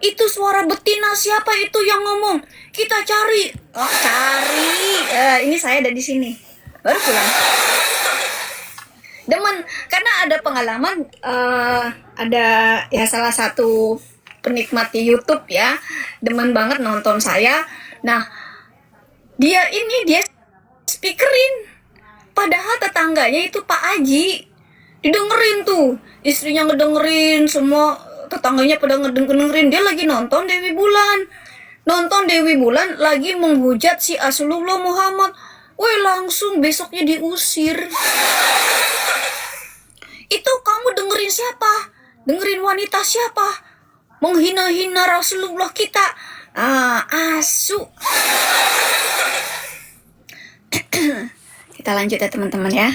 Itu suara betina, siapa itu yang ngomong? Kita cari. Oh, cari. Ini saya ada di sini. Baru pulang. Demen, karena ada pengalaman, ada ya salah satu penikmat di YouTube ya, demen banget nonton saya. Nah, dia speakerin. Padahal tetangganya itu Pak Aji. Didengerin tuh, istrinya ngedengerin, semua tetangganya pada ngedengerin. Dia lagi nonton Dewi Bulan lagi menghujat si Rasulullah Muhammad. Woi, langsung besoknya diusir. Itu kamu dengerin siapa? Dengerin wanita siapa? Menghina-hina Rasulullah kita. Asu. Kita lanjut ya teman-teman ya.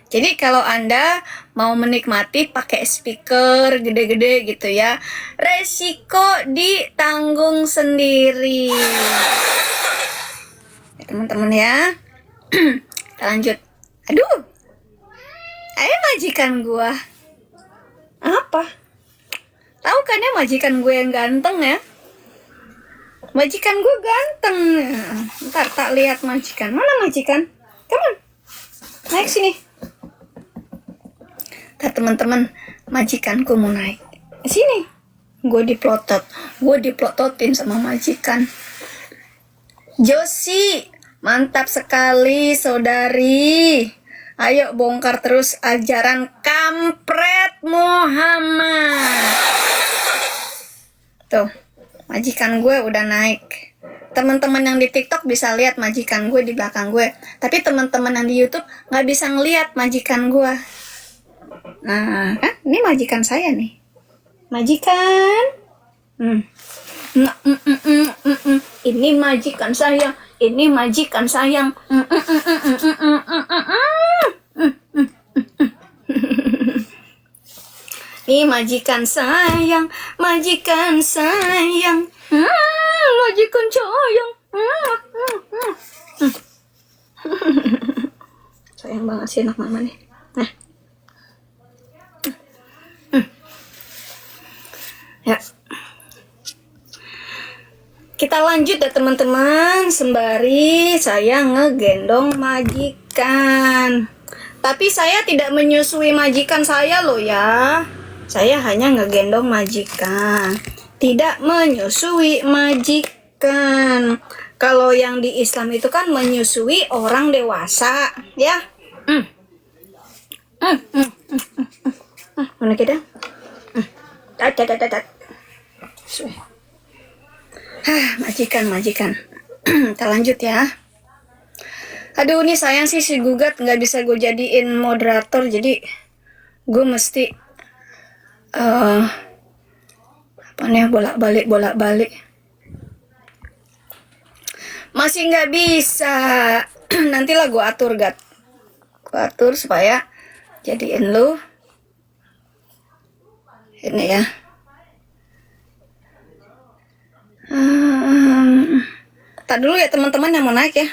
Jadi kalau Anda mau menikmati pakai speaker gede-gede gitu ya, resiko ditanggung sendiri. Ya, teman-teman ya. Kita lanjut. Aduh. Ayo majikan gua. Apa? Tahu kan ya majikan gue yang ganteng ya? Majikan gue ganteng. Ntar tak lihat majikan. Mana majikan? Come on. Naik sini. Ntar teman-teman, majikanku mau naik. Sini. Gue diplototin sama majikan. Josie, mantap sekali saudari. Ayo bongkar terus ajaran kampret Muhammad. Tuh, majikan gue udah naik. Teman-teman yang di TikTok bisa lihat majikan gue di belakang gue. Tapi teman-teman yang di YouTube nggak bisa ngeliat majikan gue. Nah, kan ini majikan saya nih. Majikan. Ini majikan sayang. Ini majikan sayang. Ini majikan sayang. Majikan sayang. Majikan sayang. Sayang banget sih anak mama nih. Nah. Ya. Kita lanjut ya teman-teman, sembari saya ngegendong majikan. Tapi saya tidak menyusui majikan saya loh ya. Saya hanya ngegendong majikan, tidak menyusui majikan. Kalau yang di Islam itu kan menyusui orang dewasa, ya. Mana kita? Majikan. Kita lanjut ya. Aduh, ini sayang sih si Gugat nggak bisa gue jadiin moderator, jadi gue mesti bolak-balik. Masih nggak bisa. Nantilah gue atur, Gat. Gue atur supaya jadiin lu ini ya. Tak dulu ya teman-teman yang mau naik ya.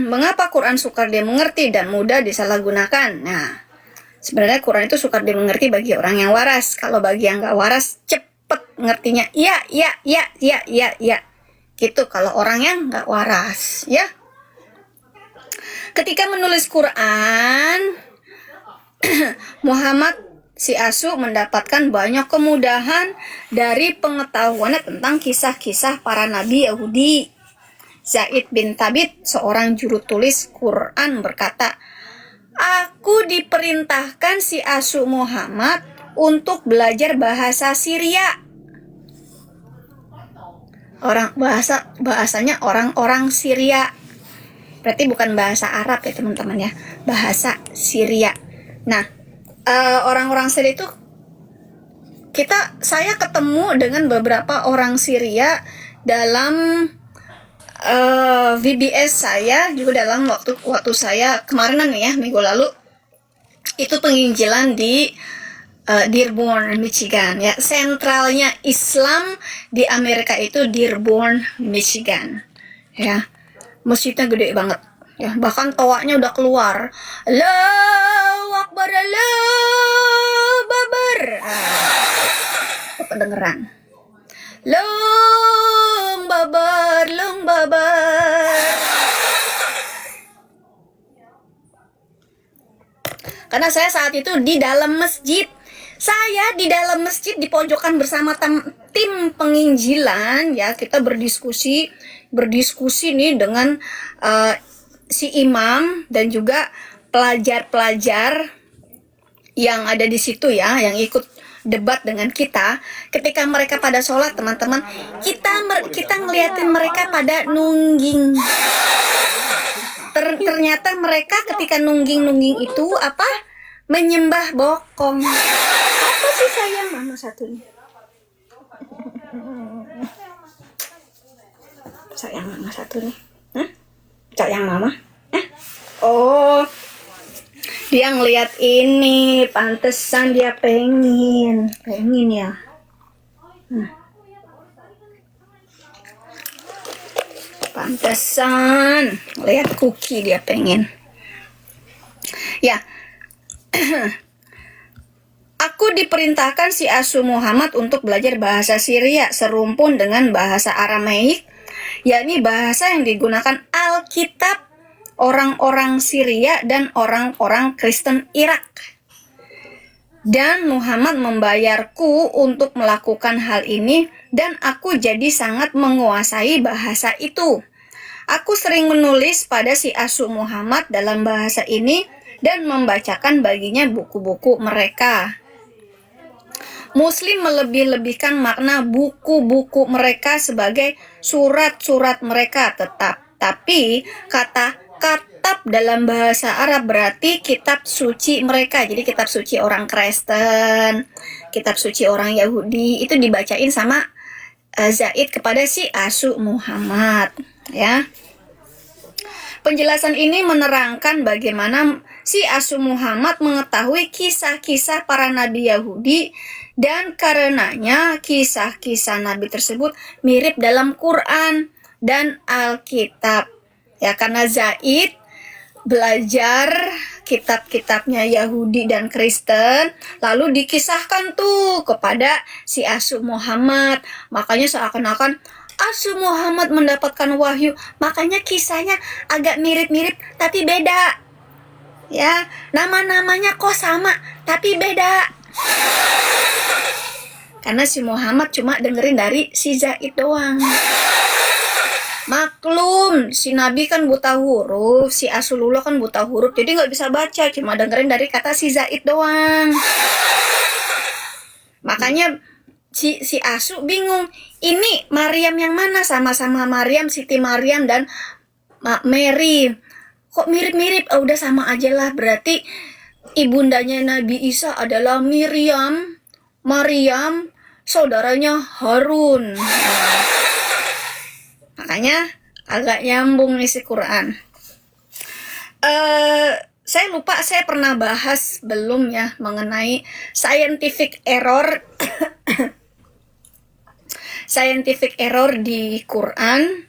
Mengapa Quran sukar dimengerti dan mudah disalahgunakan? Nah, sebenarnya Quran itu sukar dimengerti bagi orang yang waras. Kalau bagi yang nggak waras, cepet ngertinya. Ya. Gitu kalau orang yang nggak waras, ya. Ketika menulis Quran, Muhammad si Asu mendapatkan banyak kemudahan dari pengetahuannya tentang kisah-kisah para nabi Yahudi. Zaid bin Thabit, seorang juru tulis Quran, berkata, "Aku diperintahkan si Asu Muhammad untuk belajar bahasa Syria." Bahasanya orang-orang Syria. Berarti bukan bahasa Arab ya teman-teman ya, bahasa Syria. Nah, orang-orang Syria itu saya ketemu dengan beberapa orang Syria dalam VBS saya, juga dalam waktu saya kemarinan nih ya, minggu lalu itu penginjilan di Dearborn, Michigan ya. Sentralnya Islam di Amerika itu Dearborn, Michigan ya. Masjidnya gede banget ya, bahkan toanya udah keluar. Allahu Akbar, Allahu Akbar. Kedengeran. Long babar, long babar. Karena saya saat itu di dalam masjid. Saya di dalam masjid di pojokan bersama tim penginjilan ya, kita berdiskusi nih dengan si imam dan juga pelajar-pelajar yang ada di situ ya, yang ikut debat dengan kita. Ketika mereka pada sholat, teman-teman, kita ngeliatin mereka pada nungging. Ternyata mereka ketika nungging itu apa? Menyembah bokong. Apa sih sayang mama satu nih? Sayang mama satu nih. Hah? Sayang mama? Oh, dia ngeliat ini, pantesan dia pengen ya. Pantesan lihat cookie dia pengen. Ya. Aku diperintahkan si Asu Muhammad untuk belajar bahasa Syria serumpun dengan bahasa Aramaik, yakni bahasa yang digunakan Alkitab orang-orang Syria dan orang-orang Kristen Irak. Dan Muhammad membayarku untuk melakukan hal ini dan aku jadi sangat menguasai bahasa itu. Aku sering menulis pada si Asu Muhammad dalam bahasa ini dan membacakan baginya buku-buku mereka. Muslim melebih-lebihkan makna buku-buku mereka sebagai surat-surat mereka tapi kata katab dalam bahasa Arab berarti kitab suci mereka. Jadi kitab suci orang Kristen, kitab suci orang Yahudi itu dibacain sama Zaid kepada si Asu Muhammad ya. Penjelasan ini menerangkan bagaimana si Asu Muhammad mengetahui kisah-kisah para nabi Yahudi dan karenanya kisah-kisah nabi tersebut mirip dalam Quran dan Alkitab. Ya, karena Zaid belajar kitab-kitabnya Yahudi dan Kristen lalu dikisahkan tuh kepada si Asu Muhammad. Makanya seakan-akan Asu Muhammad mendapatkan wahyu, makanya kisahnya agak mirip-mirip tapi beda. Ya, nama-namanya kok sama tapi beda. Karena si Muhammad cuma dengerin dari si Zaid doang. Maklum, si Nabi kan buta huruf, si Asulullah kan buta huruf, jadi nggak bisa baca, cuma dengerin dari kata si Zaid doang. Makanya si Asu bingung, ini Maryam yang mana? Sama-sama Maryam, Siti Maryam dan Mary. Kok mirip-mirip? Oh, udah sama aja lah. Berarti ibundanya Nabi Isa adalah Maryam, saudaranya Harun. Makanya agak nyambung nih si Quran. Saya lupa saya pernah bahas belum ya mengenai scientific error scientific error di Quran,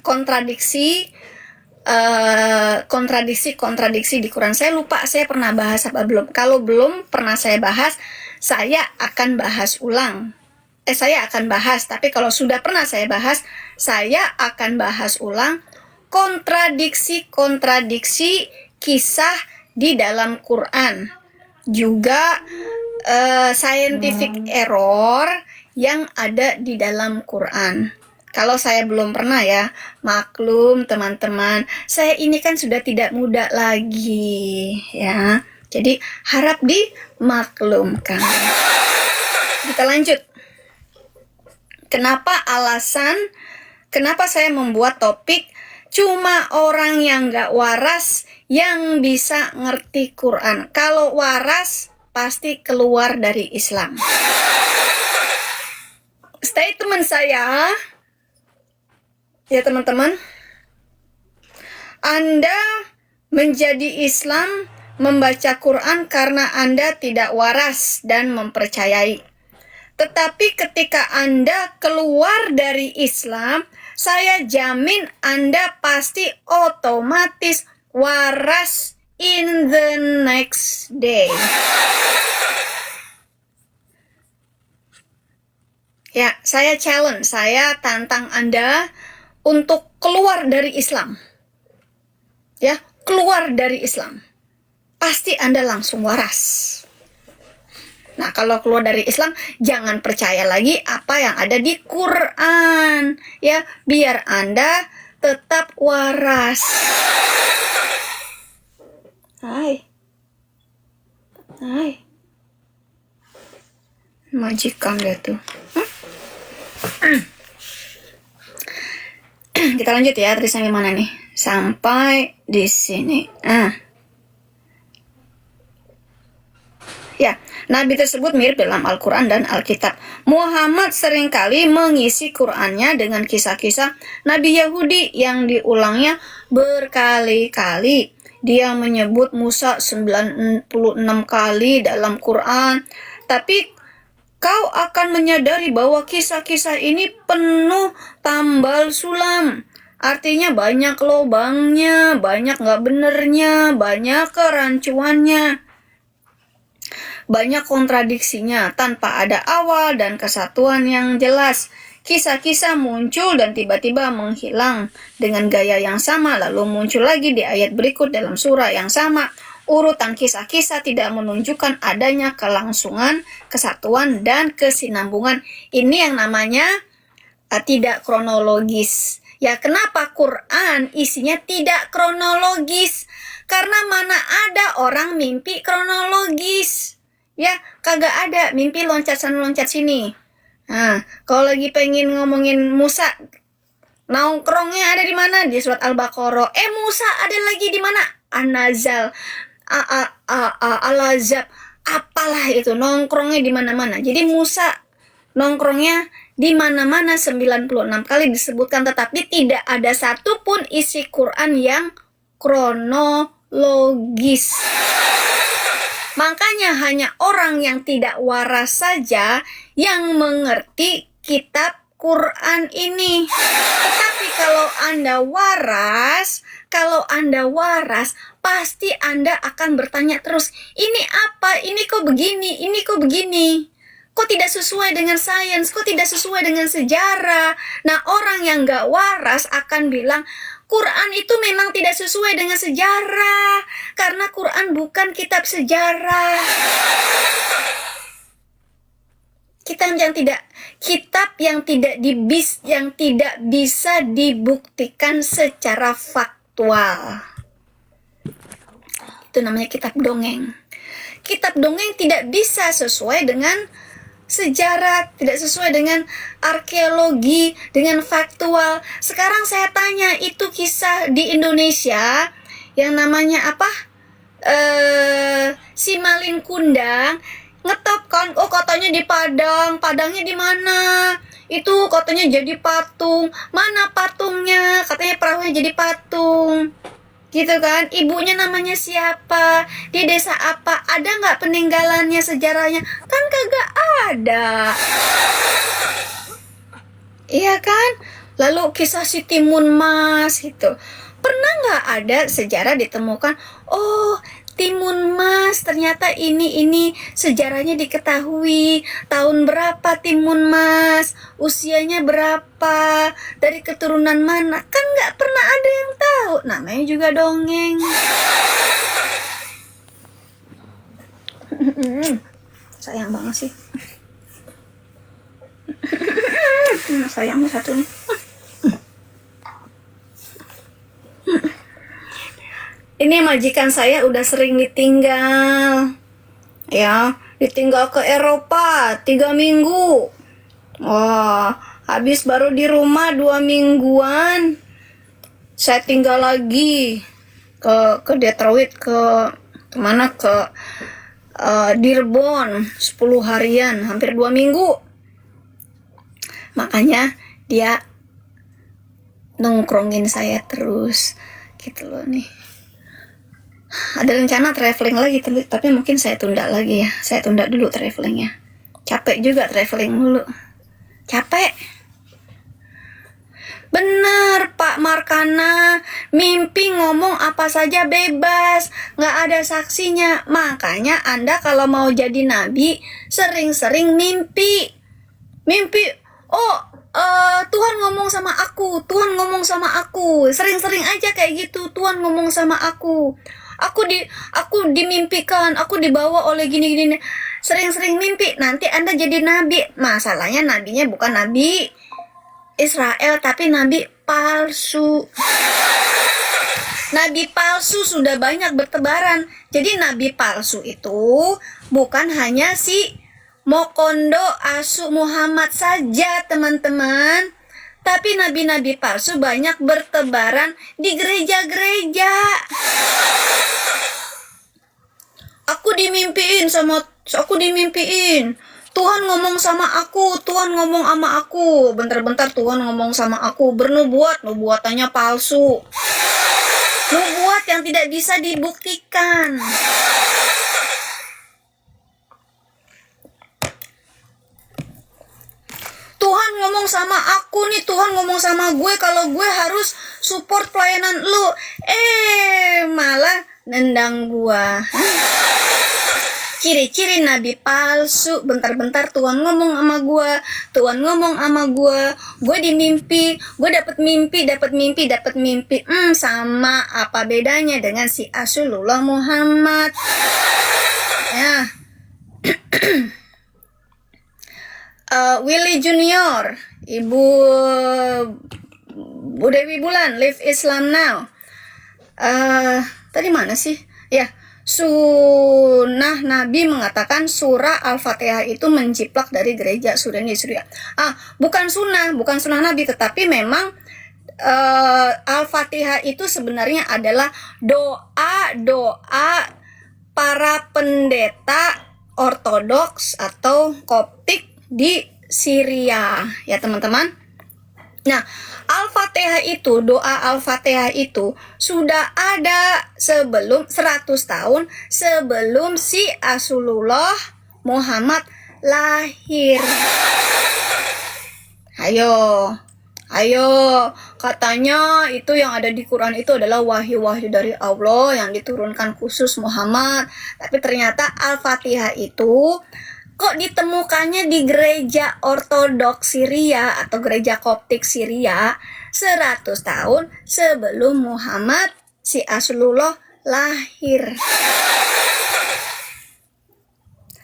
kontradiksi di Quran. Saya lupa saya pernah bahas apa belum. Kalau belum pernah saya bahas, saya akan bahas ulang. Saya akan bahas, tapi kalau sudah pernah saya bahas, saya akan bahas ulang kontradiksi kisah di dalam Quran. Juga scientific error yang ada di dalam Quran. Kalau saya belum pernah ya, maklum teman-teman, saya ini kan sudah tidak muda lagi ya. Jadi harap dimaklumkan. Kita lanjut. Kenapa saya membuat topik cuma orang yang gak waras yang bisa ngerti Quran. Kalau waras pasti keluar dari Islam. Statement saya, ya teman-teman, Anda menjadi Islam membaca Quran karena Anda tidak waras dan mempercayai. Tetapi ketika Anda keluar dari Islam, saya jamin Anda pasti otomatis waras in the next day. Ya, saya challenge, saya tantang Anda untuk keluar dari Islam. Ya, keluar dari Islam. Pasti Anda langsung waras. Nah, kalau keluar dari Islam, jangan percaya lagi apa yang ada di Quran. Ya, biar Anda tetap waras. Hai. Majikan dia tuh. Kita lanjut ya, tadi sampai mana nih? Sampai di sini. Ya, Nabi tersebut mirip dalam Al-Quran dan Alkitab. Muhammad seringkali mengisi Qurannya dengan kisah-kisah Nabi Yahudi yang diulangnya berkali-kali. Dia menyebut Musa 96 kali dalam Quran. Tapi kau akan menyadari bahwa kisah-kisah ini penuh tambal sulam. Artinya banyak lobangnya, banyak nggak benernya, banyak kerancuannya. Banyak kontradiksinya tanpa ada awal dan kesatuan yang jelas. Kisah-kisah muncul dan tiba-tiba menghilang dengan gaya yang sama, lalu muncul lagi di ayat berikut dalam surah yang sama. Urutan kisah-kisah tidak menunjukkan adanya kelangsungan, kesatuan, dan kesinambungan. Ini yang namanya tidak kronologis. Ya, kenapa Quran isinya tidak kronologis? Karena mana ada orang mimpi kronologis. Ya, kagak ada mimpi loncat sana loncat sini. Nah, kalau lagi pengen ngomongin Musa, nongkrongnya ada di mana? Di surat Al-Baqarah. Musa ada lagi di mana? An-Nazal, Al-Azab, apalah itu, nongkrongnya di mana-mana. Jadi Musa nongkrongnya di mana-mana 96 kali disebutkan, tetapi tidak ada satupun isi Quran yang kronologis. Makanya hanya orang yang tidak waras saja yang mengerti kitab Quran ini. Tetapi kalau Anda waras, pasti Anda akan bertanya terus, ini apa? Ini kok begini? Ini kok begini? Kok tidak sesuai dengan sains? Kok tidak sesuai dengan sejarah? Nah, orang yang gak waras akan bilang, Quran itu memang tidak sesuai dengan sejarah, karena Quran bukan kitab sejarah. Kitab yang tidak bisa dibuktikan secara faktual. Itu namanya kitab dongeng. Kitab dongeng tidak bisa sesuai dengan sejarah, tidak sesuai dengan arkeologi, dengan faktual. Sekarang saya tanya, itu kisah di Indonesia yang namanya apa? Si Malin Kundang ngetop kan, oh katanya di Padang. Padangnya di mana? Itu katanya jadi patung. Mana patungnya? Katanya perahunya jadi patung. Gitu kan, ibunya namanya siapa, di desa apa, ada nggak peninggalannya, sejarahnya? Kan kagak ada. Iya kan? Lalu kisah si Timun Mas itu, pernah nggak ada sejarah ditemukan, oh Timun Mas ternyata ini sejarahnya diketahui, tahun berapa Timun Mas, usianya berapa, dari keturunan mana, kan nggak pernah ada yang tahu. Namanya juga dongeng. Sayang banget sih. Sayangnya satu nih. Ini majikan saya udah sering ditinggal. Ya, ditinggal ke Eropa 3 minggu. Wah, habis baru di rumah 2 mingguan. Saya tinggal lagi ke Detroit, ke Dearborn 10 harian, hampir 2 minggu. Makanya dia nongkrongin saya terus gitu loh nih. Ada rencana traveling lagi, tapi mungkin saya tunda lagi ya. Saya tunda dulu travelingnya. Capek juga traveling dulu. Capek. Bener Pak Markana, mimpi ngomong apa saja bebas, nggak ada saksinya. Makanya Anda kalau mau jadi nabi, sering-sering mimpi. Mimpi, oh Tuhan ngomong sama aku, Tuhan ngomong sama aku. Sering-sering aja kayak gitu, Tuhan ngomong sama aku. Aku dimimpikan, aku dibawa oleh gini-gini. Sering-sering mimpi, nanti Anda jadi nabi. Masalahnya nabinya bukan nabi Israel, tapi nabi palsu. Nabi palsu sudah banyak bertebaran. Jadi nabi palsu itu bukan hanya si Mokondo Asu Muhammad saja, teman-teman. Tapi nabi-nabi palsu banyak bertebaran di gereja-gereja. Aku dimimpiin. Tuhan ngomong sama aku, Tuhan ngomong sama aku. Bentar-bentar Tuhan ngomong sama aku, bernubuat, nubuatannya palsu. Nubuat yang tidak bisa dibuktikan. Tuhan ngomong sama aku nih, Tuhan ngomong sama gue kalau gue harus support pelayanan lu. Malah nendang gua. Ciri-ciri nabi palsu. Bentar-bentar Tuhan ngomong sama gua, Tuhan ngomong sama gua, gue dimimpi, gue dapat mimpi. Sama apa bedanya dengan si Rasulullah Muhammad? Ya. Willy Junior, Ibu Dewi Bulan, Live Islam Now. Tadi mana sih? Ya, sunnah Nabi mengatakan surah Al-Fatihah itu menjiplak dari gereja Suria. Bukan sunnah Nabi, tetapi memang Al-Fatihah itu sebenarnya adalah doa para pendeta Ortodoks atau Koptik di Syria, ya teman-teman. Nah, doa Al-Fatihah itu sudah ada sebelum 100 tahun sebelum si Rasulullah Muhammad lahir. Ayo, katanya itu yang ada di Quran itu adalah wahyu-wahyu dari Allah yang diturunkan khusus Muhammad. Tapi ternyata Al-Fatihah itu kok ditemukannya di gereja Ortodoks Syria atau gereja Koptik Syria 100 tahun sebelum Muhammad si Rasulullah lahir.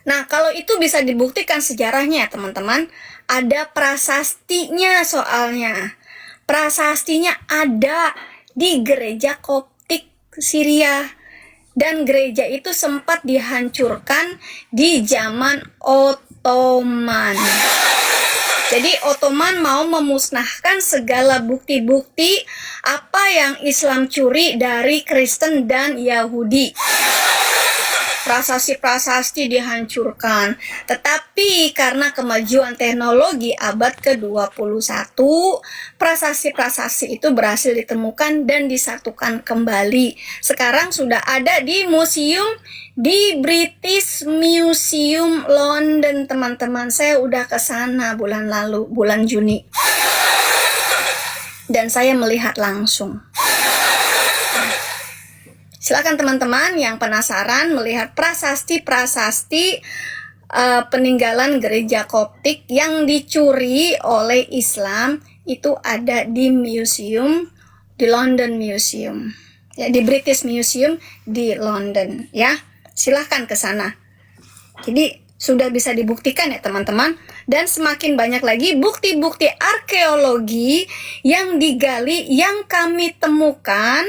Nah, kalau itu bisa dibuktikan sejarahnya, teman-teman. Ada prasastinya soalnya. Prasastinya ada di gereja Koptik Syria. Dan gereja itu sempat dihancurkan di zaman Ottoman. Jadi Ottoman mau memusnahkan segala bukti-bukti apa yang Islam curi dari Kristen dan Yahudi. Prasasti-prasasti dihancurkan. Tetapi karena kemajuan teknologi abad ke-21, prasasti-prasasti itu berhasil ditemukan dan disatukan kembali. Sekarang sudah ada di museum di British Museum London, teman-teman. Saya udah ke sana bulan lalu, bulan Juni. Dan saya melihat langsung. Silakan teman-teman yang penasaran melihat prasasti-prasasti peninggalan gereja Koptik yang dicuri oleh Islam itu ada di museum, di London Museum, ya, di British Museum di London, ya. Silahkan ke sana. Jadi sudah bisa dibuktikan ya teman-teman, dan semakin banyak lagi bukti-bukti arkeologi yang digali, yang kami temukan,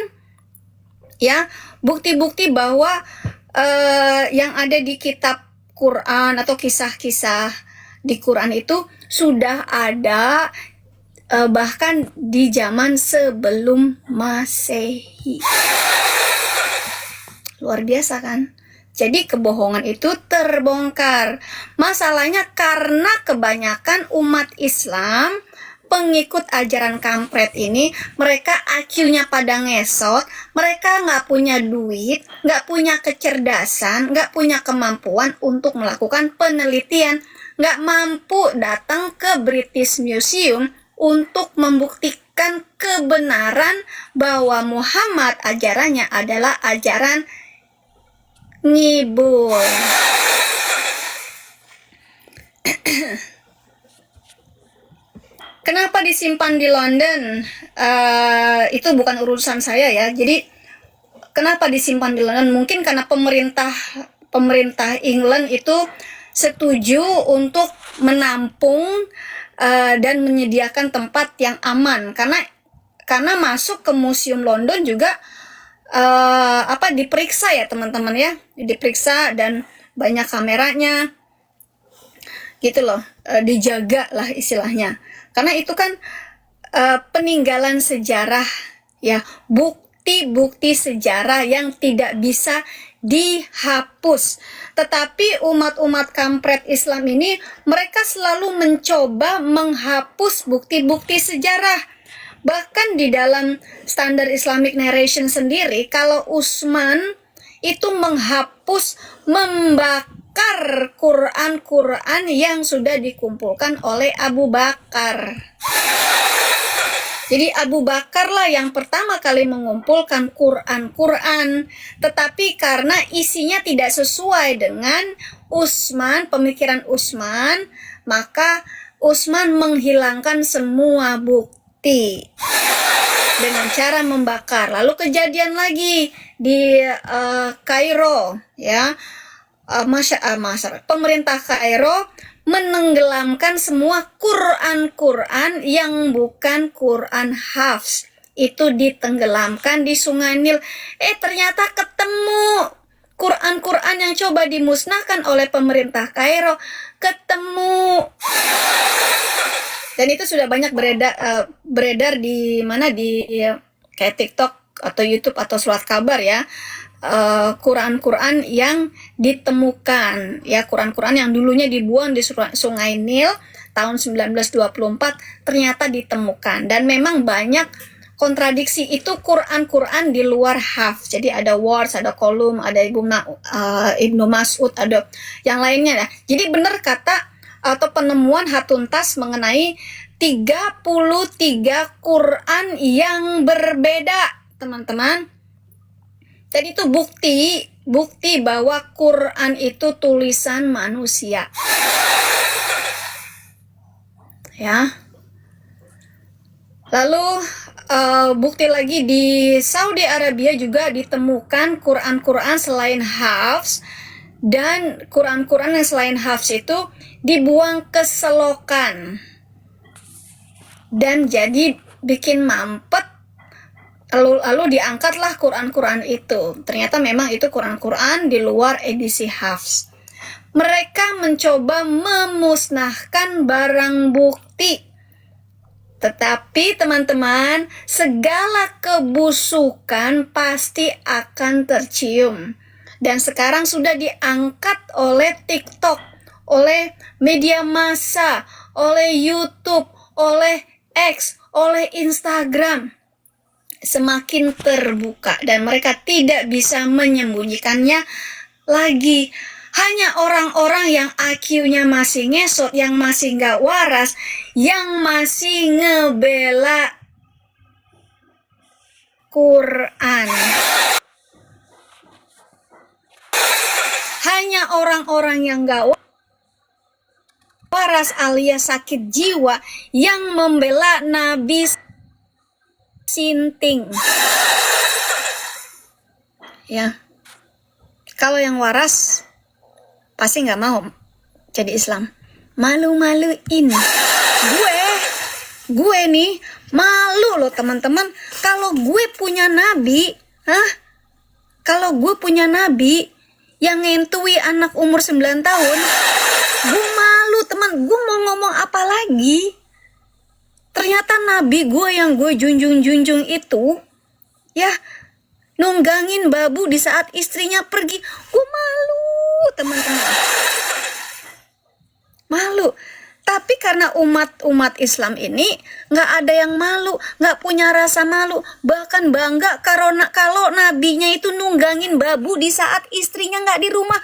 ya, bukti-bukti bahwa yang ada di kitab Quran atau kisah-kisah di Quran itu sudah ada bahkan di zaman sebelum Masehi. Luar biasa kan? Jadi kebohongan itu terbongkar. Masalahnya karena kebanyakan umat Islam, pengikut ajaran kampret ini, mereka IQ-nya pada ngesot, mereka nggak punya duit, nggak punya kecerdasan, nggak punya kemampuan untuk melakukan penelitian, nggak mampu datang ke British Museum untuk membuktikan kebenaran bahwa Muhammad ajarannya adalah ajaran ngibul. Kenapa disimpan di London? Itu bukan urusan saya ya. Jadi kenapa disimpan di London? Mungkin karena pemerintah England itu setuju untuk menampung dan menyediakan tempat yang aman, karena masuk ke Museum London juga diperiksa ya teman-teman ya, diperiksa dan banyak kameranya gitu loh, dijaga lah istilahnya, karena itu kan peninggalan sejarah ya, bukti sejarah yang tidak bisa dihapus. Tetapi umat-umat kampret Islam ini, mereka selalu mencoba menghapus bukti-bukti sejarah. Bahkan di dalam standar Islamic narration sendiri, kalau Utsman itu menghapus, membakar Quran yang sudah dikumpulkan oleh Abu Bakar. Jadi Abu Bakar lah yang pertama kali mengumpulkan Quran, tetapi karena isinya tidak sesuai dengan pemikiran Utsman, maka Utsman menghilangkan semua bukti dengan cara membakar. Lalu kejadian lagi di Kairo ya, pemerintah Kairo menenggelamkan semua Quran yang bukan Quran Hafs. Itu ditenggelamkan di Sungai Nil. Ternyata ketemu Quran yang coba dimusnahkan oleh pemerintah Kairo, ketemu. Dan itu sudah banyak beredar di mana, di kayak TikTok atau YouTube atau surat kabar ya. Quran yang ditemukan ya, Quran yang dulunya dibuang di Sungai Nil tahun 1924 ternyata ditemukan, dan memang banyak kontradiksi itu Quran di luar Hafs. Jadi ada Warsh, ada Kolum, ada Ibnu Mas'ud, ada yang lainnya ya. Jadi benar kata atau penemuan Hatuntas mengenai 33 Quran yang berbeda, teman-teman. Dan itu bukti bahwa Quran itu tulisan manusia. Ya. Lalu bukti lagi di Saudi Arabia juga ditemukan Quran selain Hafs, dan Quran yang selain Hafs itu dibuang ke selokan dan jadi bikin mampet. Lalu diangkatlah Quran itu. Ternyata memang itu Quran di luar edisi Hafs. Mereka mencoba memusnahkan barang bukti. Tetapi teman-teman, segala kebusukan pasti akan tercium. Dan sekarang sudah diangkat oleh TikTok, oleh media massa, oleh YouTube, oleh X, oleh Instagram. Semakin terbuka dan mereka tidak bisa menyembunyikannya lagi. Hanya orang-orang yang IQ-nya masih ngesot, yang masih nggak waras, yang masih ngebela Quran. Hanya orang-orang yang nggak waras alias sakit jiwa yang membela Nabi Sinting. Ya, kalau yang waras pasti nggak mau jadi Islam. Malu-maluin. Gue nih malu loh teman-teman. Kalau gue punya nabi, kalau gue punya nabi yang ngentui anak umur 9 tahun, gue malu teman. Gue mau ngomong apa lagi? Ternyata nabi gue yang gue junjung itu ya nunggangin babu di saat istrinya pergi. Gue malu teman-teman, malu. Tapi karena umat Islam ini nggak ada yang malu, nggak punya rasa malu, bahkan bangga kalau nabinya itu nunggangin babu di saat istrinya nggak di rumah.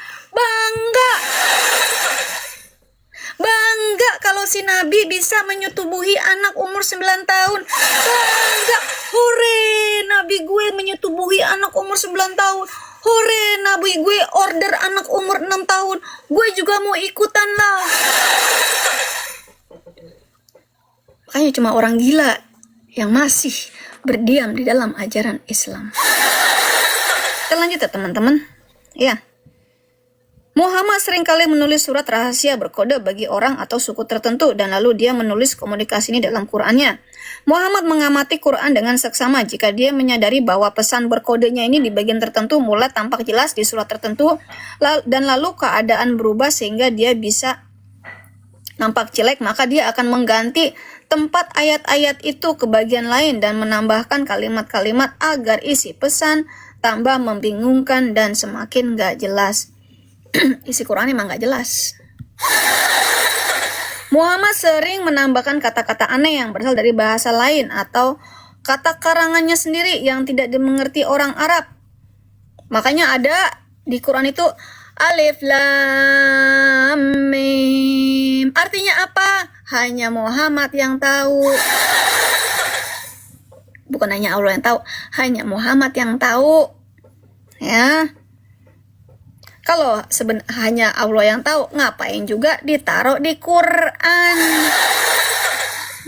Bangga kalau si Nabi bisa menyetubuhi anak umur 9 tahun. Bangga. Hore, Nabi gue menyetubuhi anak umur 9 tahun. Hore, Nabi gue order anak umur 6 tahun. Gue juga mau ikutan lah. Makanya cuma orang gila yang masih berdiam di dalam ajaran Islam. Kita lanjut ya teman-teman. Ya. Muhammad seringkali menulis surat rahasia berkode bagi orang atau suku tertentu dan lalu dia menulis komunikasi ini dalam Qur'annya. Muhammad mengamati Qur'an dengan seksama jika dia menyadari bahwa pesan berkodenya ini di bagian tertentu mulai tampak jelas di surat tertentu dan lalu keadaan berubah sehingga dia bisa nampak jelek, maka dia akan mengganti tempat ayat-ayat itu ke bagian lain dan menambahkan kalimat-kalimat agar isi pesan tambah membingungkan dan semakin gak jelas. Isi Quran emang gak jelas. Muhammad sering menambahkan kata-kata aneh yang berasal dari bahasa lain atau kata karangannya sendiri yang tidak dimengerti orang Arab. Makanya ada di Quran itu Alif Lam Mim. Artinya apa? Hanya Muhammad yang tahu. Bukan hanya Allah yang tahu, hanya Muhammad yang tahu. Ya. Kalau hanya Allah yang tahu, ngapain juga ditaruh di Quran?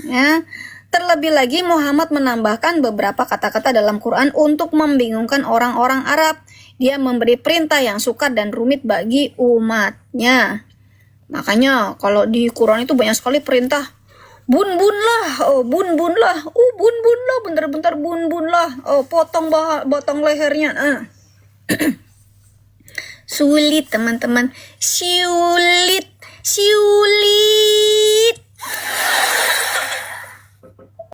Ya. Terlebih lagi Muhammad menambahkan beberapa kata-kata dalam Quran untuk membingungkan orang-orang Arab. Dia memberi perintah yang sukar dan rumit bagi umatnya. Makanya kalau di Quran itu banyak sekali perintah. Bun-bun lah, oh bun-bun lah, bun-bun lah, bentar-bentar bun-bun lah, oh potong lehernya. Sulit teman-teman, sulit.